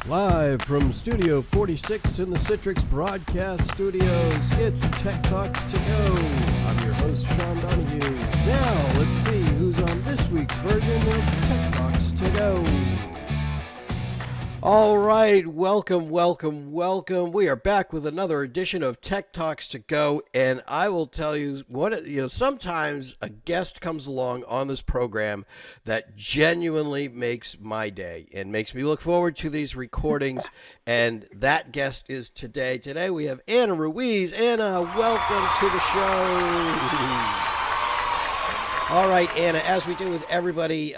Live from Studio 46 in the Citrix Broadcast Studios, it's Tech Talks to Go. I'm your host, Sean Donahue. Now, let's see who's on this week's version of Tech Talks to Go. All right, welcome. We are back with another edition of Tech Talks to Go, and I will tell you sometimes a guest comes along on this program that genuinely makes my day and makes me look forward to these recordings, and that guest is today. Today we have Ana Ruiz. Ana, welcome to the show. All right, Ana, as we do with everybody,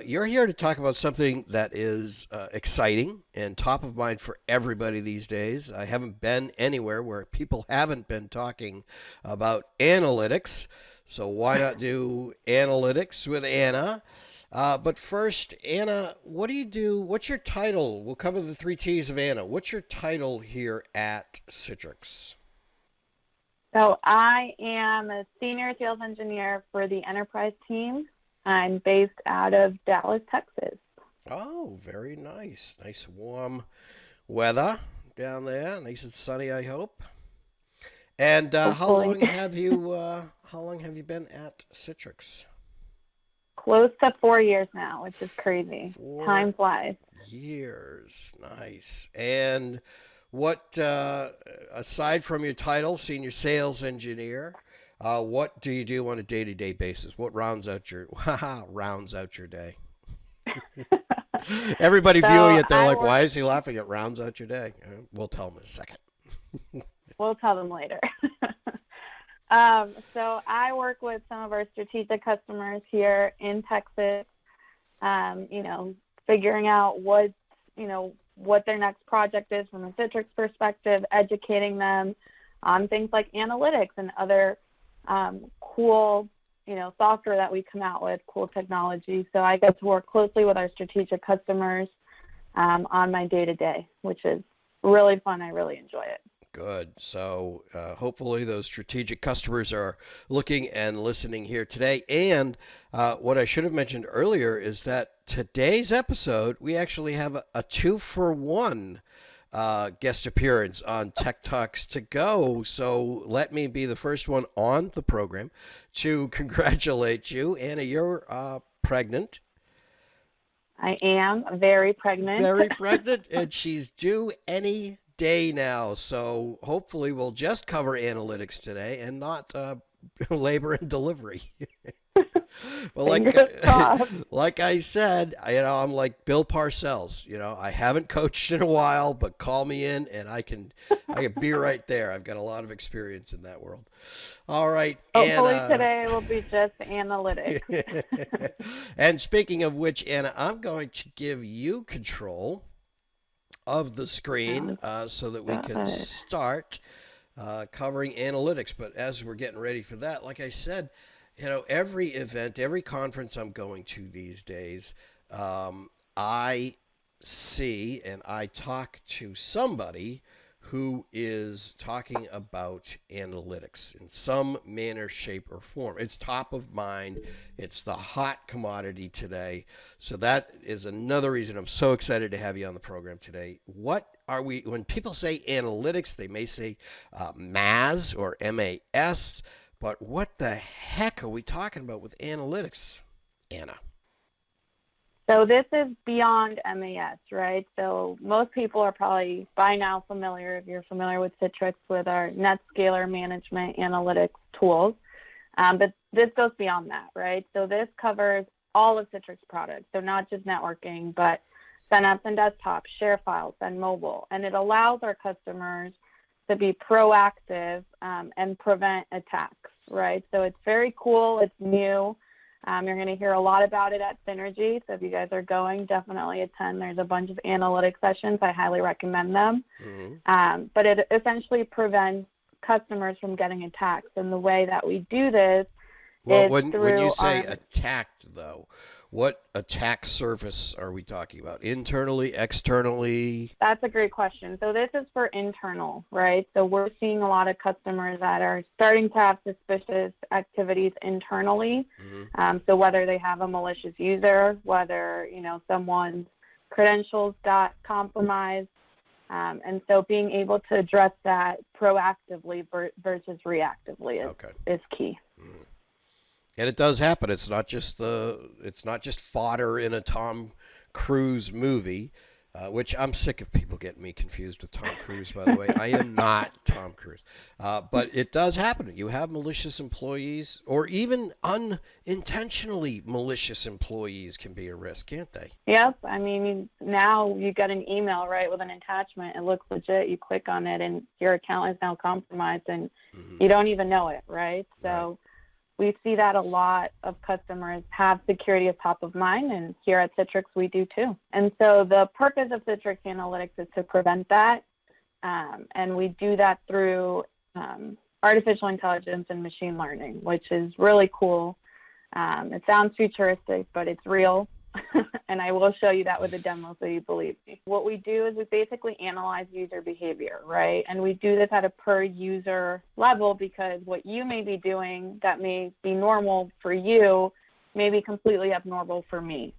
you're here to talk about something that is exciting and top of mind for everybody these days. I haven't been anywhere where people haven't been talking about analytics, so why not do analytics with Ana? But first, Ana, what do you do? What's your title? We'll cover the 3 T's of Ana. What's your title here at Citrix? So I am a senior sales engineer for the enterprise team. I'm based out of Dallas, Texas. Oh, very nice. Nice warm weather down there. Nice and sunny, I hope. And how long have you been at Citrix? Close to 4 years now, which is crazy. 4 Time flies. years. Nice. And what, aside from your title, senior sales engineer, what do you do on a day-to-day basis? What rounds out your day? Everybody viewing it, they're like, why is he laughing? It rounds out your day. We'll tell them in a second. We'll tell them later. So I work with some of our strategic customers here in Texas, figuring out what their next project is from a Citrix perspective, educating them on things like analytics and other cool, software that we come out with, cool technology. So I get to work closely with our strategic customers on my day-to-day, which is really fun. I really enjoy it. Good. So hopefully those strategic customers are looking and listening here today. And what I should have mentioned earlier is that today's episode, we actually have a 2-for-1 guest appearance on Tech Talks to Go. So let me be the first one on the program to congratulate you. Ana, you're pregnant. I am very pregnant. Very pregnant, and she's due any day now, so hopefully we'll just cover analytics today and not labor and delivery. But like I said, I'm like Bill Parcells. I haven't coached in a while, but call me in and I can be right there. I've got a lot of experience in that world. All right, hopefully Ana, today will be just analytics. And speaking of which, Ana, I'm going to give you control of the screen so that we can start covering analytics. But as we're getting ready for that, like I said, every event, every conference I'm going to these days, I see and I talk to somebody who is talking about analytics in some manner, shape, or form. It's top of mind. It's the hot commodity today. So that is another reason I'm so excited to have you on the program today. What are we, when people say analytics, they may say MAS or MAS, but what the heck are we talking about with analytics, Ana? So this is beyond MAS, right? So most people are probably by now familiar, if you're familiar with Citrix, with our NetScaler management analytics tools. But this goes beyond that, right? So this covers all of Citrix products. So not just networking, but send apps and desktop, share files, and mobile. And it allows our customers to be proactive and prevent attacks, right? So it's very cool. It's new. You're going to hear a lot about it at Synergy. So if you guys are going, definitely attend. There's a bunch of analytics sessions. I highly recommend them. Mm-hmm. But it essentially prevents customers from getting attacked. And the way that we do this is when through you say attacked, though, what attack surface are we talking about? Internally, externally? That's a great question. So this is for internal, right? So we're seeing a lot of customers that are starting to have suspicious activities internally. Mm-hmm. So whether they have a malicious user, whether, someone's credentials got compromised. And so being able to address that proactively versus reactively is key. Mm-hmm. And it does happen. It's not just fodder in a Tom Cruise movie, which I'm sick of people getting me confused with Tom Cruise, by the way. I am not Tom Cruise. But it does happen. You have malicious employees, or even unintentionally malicious employees can be a risk, can't they? Yep. I mean, now you get an email, right, with an attachment. It looks legit. You click on it, and your account is now compromised, and you don't even know it, right? So we see that a lot of customers have security as top of mind, and here at Citrix, we do too. And so the purpose of Citrix Analytics is to prevent that, and we do that through artificial intelligence and machine learning, which is really cool. It sounds futuristic, but it's real. And I will show you that with a demo so you believe me. What we do is we basically analyze user behavior, right? And we do this at a per user level because what you may be doing that may be normal for you may be completely abnormal for me.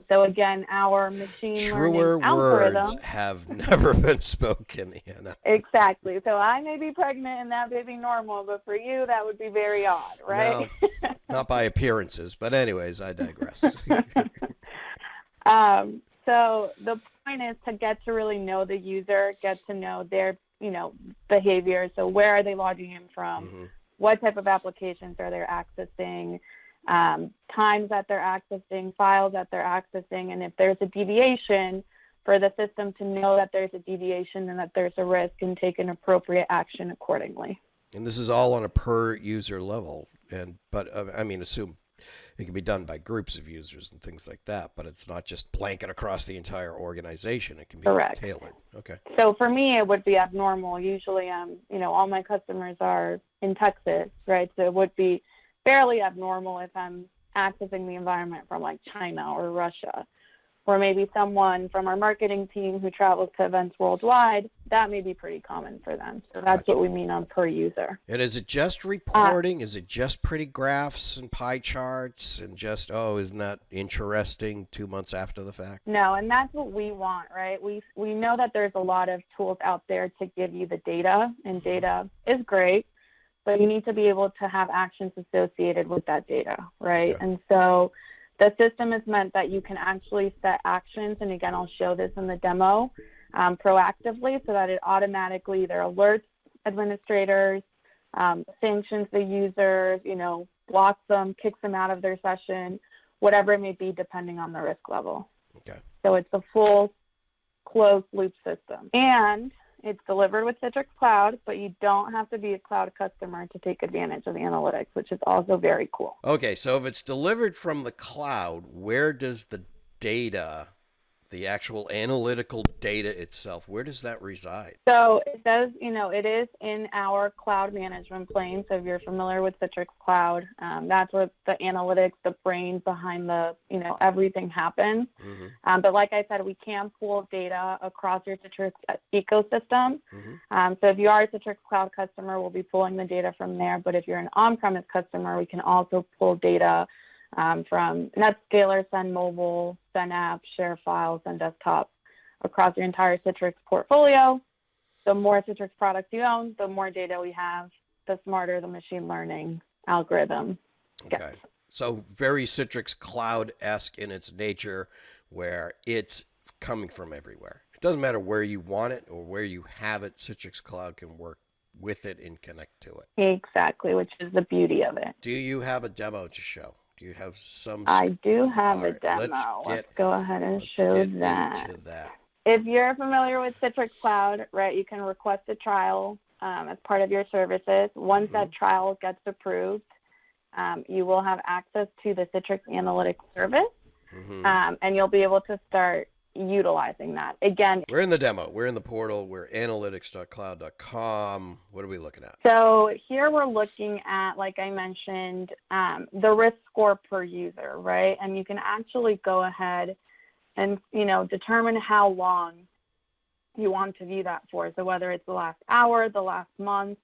So again, our machine learning algorithm. Words have never been spoken, Anna. Exactly. So I may be pregnant and that may be normal, but for you, that would be very odd, right? No, not by appearances, but anyways, I digress. So the point is to get to really know the user, get to know their, behavior. So where are they logging in from? Mm-hmm. What type of applications are they accessing? Times that they're accessing, files that they're accessing, and if there's a deviation, for the system to know that there's a deviation and that there's a risk and take an appropriate action accordingly. And this is all on a per user level, but assume it can be done by groups of users and things like that, but it's not just blanket across the entire organization. It can be Correct. Tailored. Okay. So for me, it would be abnormal. Usually, all my customers are in Texas, right? So it would be fairly abnormal if I'm accessing the environment from like China or Russia, or maybe someone from our marketing team who travels to events worldwide. That may be pretty common for them. So that's Gotcha. What we mean on per user. And is it just reporting? Is it just pretty graphs and pie charts and just, isn't that interesting 2 months after the fact? No, and that's what we want, right? We know that there's a lot of tools out there to give you the data, and data is great, but you need to be able to have actions associated with that data, right? Okay. And so the system is meant that you can actually set actions, and again, I'll show this in the demo, proactively so that it automatically either alerts administrators, sanctions the users, blocks them, kicks them out of their session, whatever it may be, depending on the risk level. Okay. So it's a full closed loop system. And it's delivered with Citrix Cloud, but you don't have to be a cloud customer to take advantage of the analytics, which is also very cool. Okay, so if it's delivered from the cloud, where does the data, the actual analytical data itself, where does that reside? So it does, it is in our cloud management plane. So if you're familiar with Citrix Cloud, that's where the analytics, the brain behind the, everything happens. Mm-hmm. But like I said, we can pull data across your Citrix ecosystem. Mm-hmm. So if you are a Citrix Cloud customer, we'll be pulling the data from there. But if you're an on-premise customer, we can also pull data from NetScaler, Send Mobile, Send App, Share Files, and Desktop across your entire Citrix portfolio. The more Citrix products you own, the more data we have, the smarter the machine learning algorithm gets. Okay. So very Citrix Cloud-esque in its nature, where it's coming from everywhere. It doesn't matter where you want it or where you have it. Citrix Cloud can work with it and connect to it. Exactly, which is the beauty of it. Do you have a demo to show? Do you have some? I do have a demo. Let's go ahead and show that. If you're familiar with Citrix Cloud, right, you can request a trial as part of your services. Once that trial gets approved, you will have access to the Citrix Analytics service, and you'll be able to start utilizing that. Again, we're in the demo. We're in the portal. We're analytics.cloud.com. What are we looking at? So here we're looking at, like I mentioned, the risk score per user, right? And you can actually go ahead and, determine how long you want to view that for. So whether it's the last hour, the last month,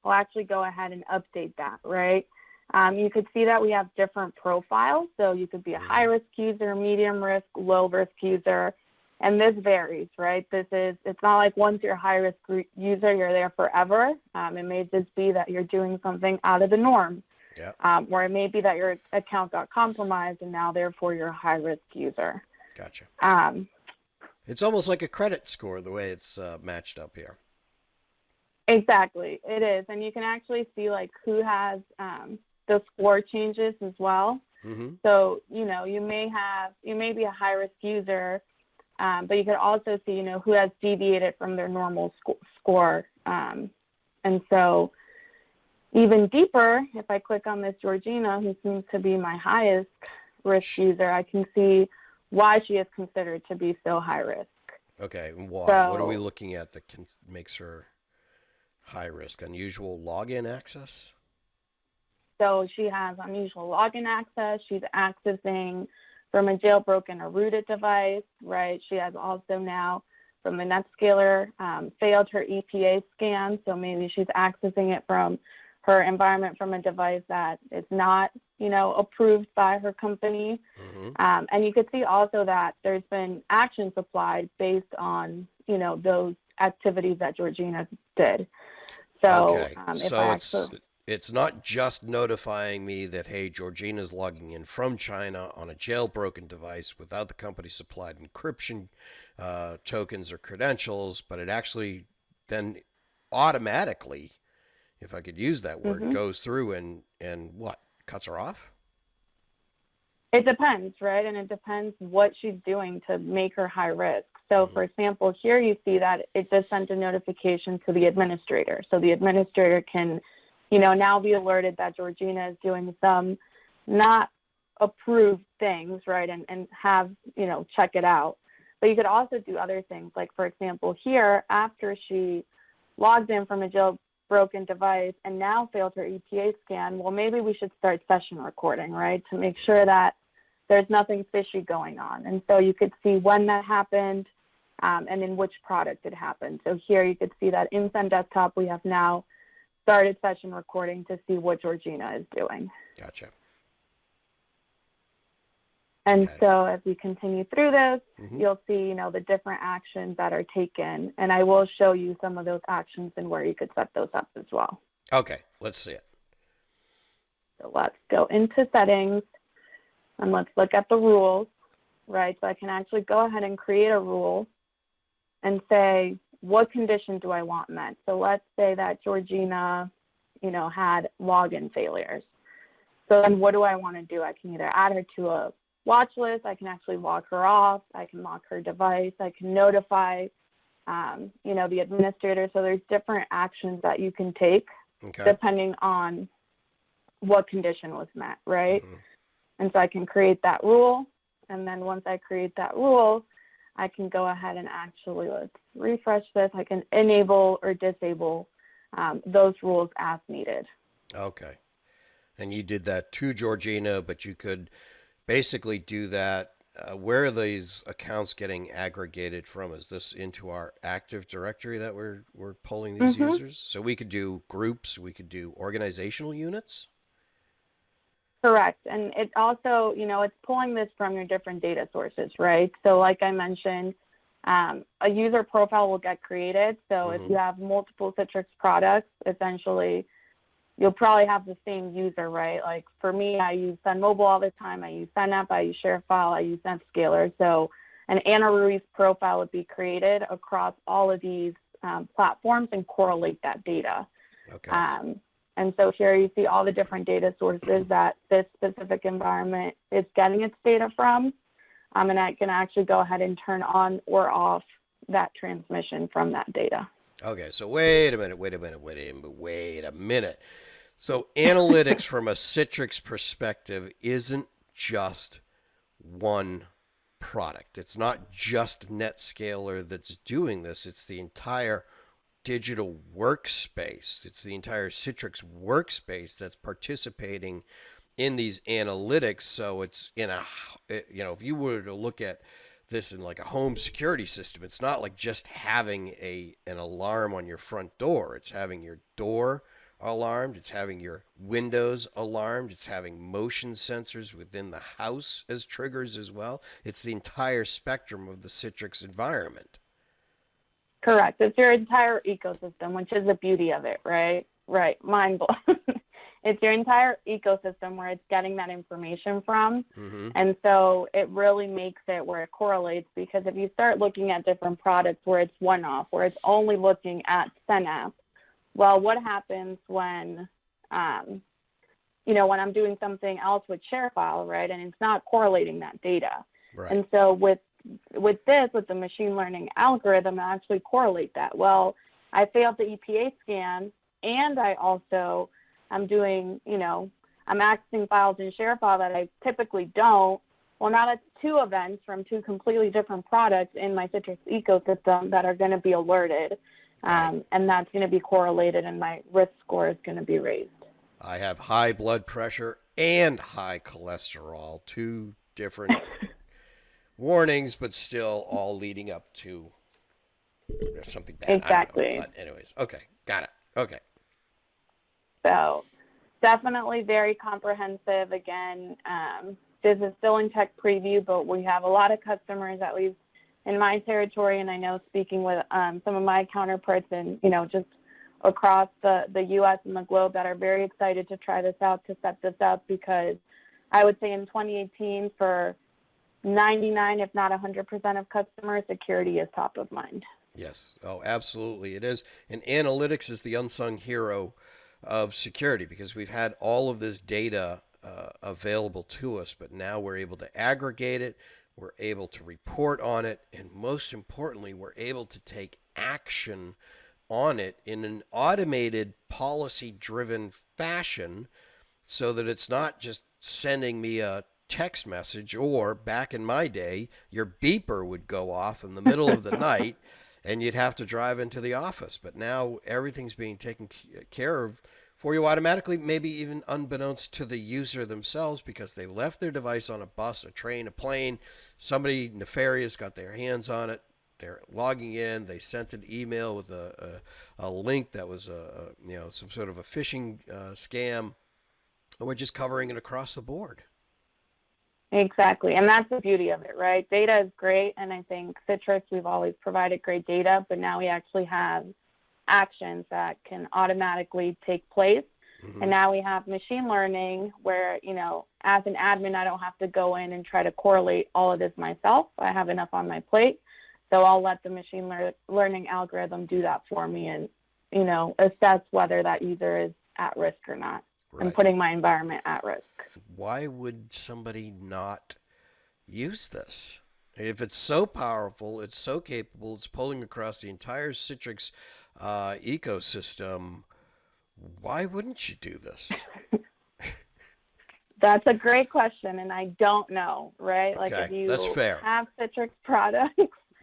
I'll actually go ahead and update that, right? You could see that we have different profiles. So you could be a high-risk user, medium risk, low-risk user, and this varies, right? It's not like once you're a high-risk user, you're there forever. It may just be that you're doing something out of the norm. Yeah. Or it may be that your account got compromised and now therefore you're a high-risk user. Gotcha. It's almost like a credit score the way it's matched up here. Exactly, it is. And you can actually see like who has the score changes as well. Mm-hmm. So, you may be a high-risk user, but you could also see, who has deviated from their normal score. And so even deeper, if I click on this Georgina, who seems to be my highest risk user, I can see why she is considered to be so high risk. Okay, why? So, what are we looking at that makes her high risk? Unusual login access? So she has unusual login access. She's accessing from a jailbroken or rooted device, right? She has also now from the NetScaler failed her EPA scan. So maybe she's accessing it from her environment from a device that is not, approved by her company. Mm-hmm. And you could see also that there's been actions applied based on, those activities that Georgina did. So, okay. It's not just notifying me that, hey, Georgina's logging in from China on a jailbroken device without the company supplied encryption tokens or credentials, but it actually then automatically, if I could use that word, goes through and what? Cuts her off? It depends, right? And it depends what she's doing to make her high risk. So, for example, here you see that it just sent a notification to the administrator. So the administrator can, now be alerted that Georgina is doing some not approved things, right? And have, check it out. But you could also do other things. Like, for example, here, after she logged in from a jailbroken device and now failed her EPA scan, well, maybe we should start session recording, right? To make sure that there's nothing fishy going on. And so you could see when that happened and in which product it happened. So here you could see that in Sun Desktop, we have now started session recording to see what Georgina is doing. Gotcha. And so as we continue through this, you'll see, the different actions that are taken. And I will show you some of those actions and where you could set those up as well. Okay, let's see it. So let's go into settings and let's look at the rules, right? So I can actually go ahead and create a rule and say, what condition do I want met? So let's say that Georgina, had login failures. So then what do I want to do? I can either add her to a watch list. I can actually log her off. I can lock her device. I can notify, the administrator. So there's different actions that you can take depending on what condition was met, right? And so I can create that rule. And then once I create that rule, I can go ahead and actually, let's refresh this. I can enable or disable those rules as needed. Okay. And you did that to Georgina, but you could basically do that. Where are these accounts getting aggregated from? Is this into our Active Directory that we're pulling these users? So we could do groups, we could do organizational units? Correct. And it also, it's pulling this from your different data sources, right? So like I mentioned, a user profile will get created. So if you have multiple Citrix products, essentially, you'll probably have the same user, right? Like for me, I use Sun Mobile all the time. I use SunApp, I use ShareFile, I use NetScaler. So an Ana Ruiz profile would be created across all of these platforms and correlate that data. Okay. And so here you see all the different data sources that this specific environment is getting its data from. And I can actually go ahead and turn on or off that transmission from that data. Okay, so wait a minute. So analytics from a Citrix perspective isn't just one product. It's not just NetScaler that's doing this. It's the entire digital workspace. It's the entire Citrix workspace that's participating in these analytics. So it's if you were to look at this in like a home security system, it's not like just having an alarm on your front door. It's having your door alarmed. It's having your windows alarmed. It's having motion sensors within the house as triggers as well. It's the entire spectrum of the Citrix environment. Correct. It's your entire ecosystem, which is the beauty of it, right? Right. Mind blown. It's your entire ecosystem where it's getting that information from. Mm-hmm. And so it really makes it where it correlates, because if you start looking at different products where it's one-off, where it's only looking at Synapse, well, what happens when, when I'm doing something else with ShareFile, right? And it's not correlating that data. Right. And so with the machine learning algorithm, I actually correlate that. Well, I failed the EPA scan, and I'm doing, I'm accessing files in ShareFile that I typically don't. Well, now that's two events from two completely different products in my Citrix ecosystem that are going to be alerted, and that's going to be correlated, and my risk score is going to be raised. I have high blood pressure and high cholesterol, two different warnings, but still all leading up to something bad. Exactly. But anyways, okay, got it. Okay. So definitely very comprehensive. Again, this is still in tech preview, but we have a lot of customers, at least in my territory, and I know speaking with some of my counterparts and, just across the U.S. and the globe, that are very excited to try this out, to set this up, because I would say in 2018 for 99, if not 100% of customers, security is top of mind. Yes. Oh, absolutely. It is. And analytics is the unsung hero of security, because we've had all of this data available to us, but now we're able to aggregate it, we're able to report on it, and most importantly, we're able to take action on it in an automated, policy-driven fashion, so that it's not just sending me a text message, or back in my day, your beeper would go off in the middle of the night and you'd have to drive into the office. But now everything's being taken care of for you automatically, maybe even unbeknownst to the user themselves, because they left their device on a bus, a train, a plane. Somebody nefarious got their hands on it. They're logging in. They sent an email with a link that was some sort of a phishing scam, and we're just covering it across the board. Exactly. And that's the beauty of it, right? Data is great. And I think Citrix, we've always provided great data, but now we actually have actions that can automatically take place. Mm-hmm. And now we have machine learning where, as an admin, I don't have to go in and try to correlate all of this myself. I have enough on my plate. So I'll let the machine learning algorithm do that for me and, assess whether that user is at risk or not. Right. And putting my environment at risk. Why would somebody not use this? If it's so powerful, it's so capable, it's pulling across the entire Citrix ecosystem, why wouldn't you do this? That's a great question, and I don't know, right? Okay, like if you that's fair. have Citrix products,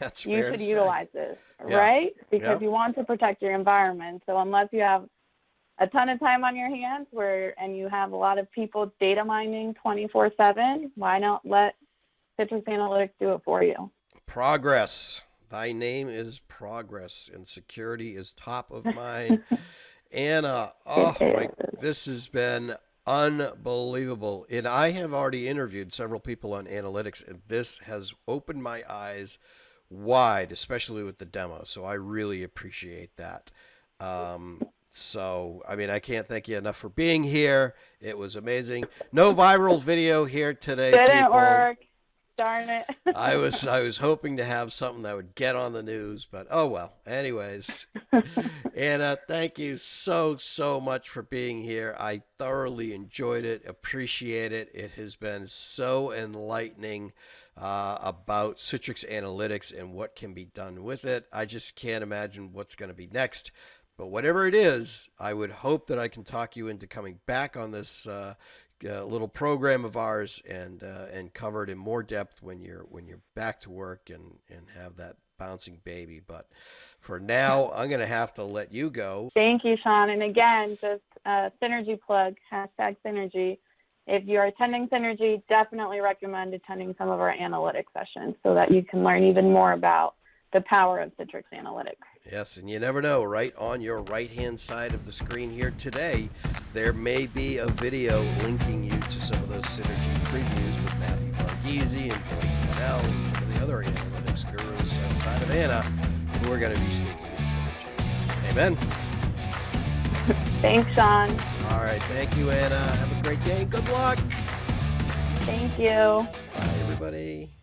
that's you fair could to utilize say. this, Yeah. right? Because you want to protect your environment. So unless you have a ton of time on your hands and you have a lot of people data mining 24/7, why not let Citrix Analytics do it for you? Progress. Thy name is Progress, and security is top of mind. Anna, this has been unbelievable. And I have already interviewed several people on analytics, and this has opened my eyes wide, especially with the demo. So I really appreciate that. So, I can't thank you enough for being here. It was amazing. No viral video here today. Didn't work. Darn it. I was hoping to have something that would get on the news, but oh well. Anyways, Anna, thank you so much for being here. I thoroughly enjoyed it, appreciate it. It has been so enlightening about Citrix Analytics and what can be done with it. I just can't imagine what's going to be next. But whatever it is, I would hope that I can talk you into coming back on this little program of ours and cover it in more depth when you're back to work and have that bouncing baby. But for now, I'm going to have to let you go. Thank you, Sean. And again, just Synergy plug, #Synergy. If you're attending Synergy, definitely recommend attending some of our analytics sessions so that you can learn even more about the power of Citrix Analytics. Yes, and you never know, right on your right-hand side of the screen here today, there may be a video linking you to some of those Synergy previews with Matthew Borghese and Blake Cannell and some of the other analytics gurus outside of Ana who are going to be speaking at Synergy. Amen. Thanks, Sean. All right, thank you, Ana. Have a great day. Good luck. Thank you. Bye, everybody.